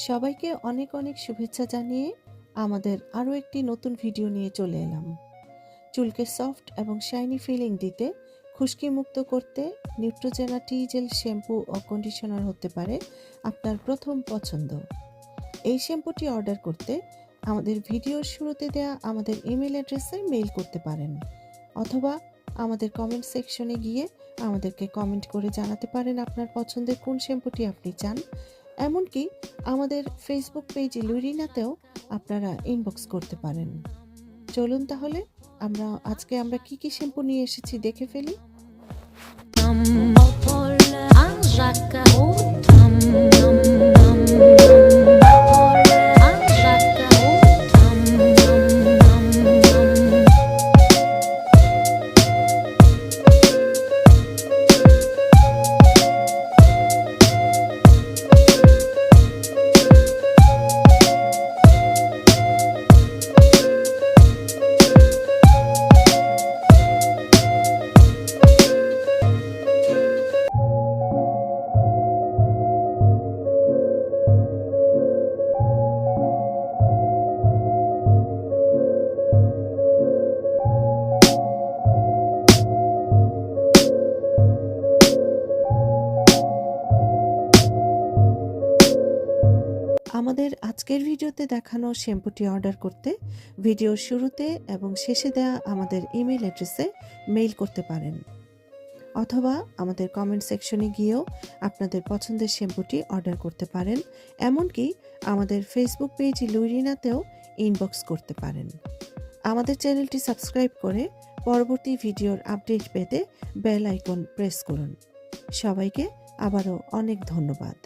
সবাইকে অনেক অনেক শুভেচ্ছা জানিয়ে আমাদের আরও একটি নতুন ভিডিও নিয়ে চলে এলাম। চুলকে সফট এবং শাইনি ফিলিং দিতে, খুশকি মুক্ত করতে নিউট্রোজেনা টি জেল শ্যাম্পু ও কন্ডিশনার হতে পারে আপনার প্রথম পছন্দ। এই শ্যাম্পুটি অর্ডার করতে আমাদের ভিডিওর শুরুতে দেয়া আমাদের ইমেল অ্যাড্রেসে মেইল করতে পারেন, অথবা আমাদের কমেন্ট সেকশনে গিয়ে আমাদেরকে কমেন্ট করে জানাতে পারেন আপনার পছন্দের কোন শ্যাম্পুটি আপনি চান। এমনকি আমাদের ফেসবুক পেজ লুরিনাতেও আপনারা ইনবক্স করতে পারেন। চলুন তাহলে আজকে আমরা কি শ্যাম্পু নিয়ে এসেছি দেখে ফেলি। আমাদের আজকের ভিডিওতে দেখানো শ্যাম্পুটি অর্ডার করতে ভিডিওর শুরুতে এবং শেষে দেওয়া আমাদের ইমেল অ্যাড্রেসে মেইল করতে পারেন, অথবা আমাদের কমেন্ট সেকশনে গিয়েও আপনাদের পছন্দের শ্যাম্পুটি অর্ডার করতে পারেন। এমনকি আমাদের ফেসবুক পেজ লুরিনাতেও ইনবক্স করতে পারেন। আমাদের চ্যানেলটি সাবস্ক্রাইব করে পরবর্তী ভিডিওর আপডেট পেতে বেল আইকন প্রেস করুন। সবাইকে আবারও অনেক ধন্যবাদ।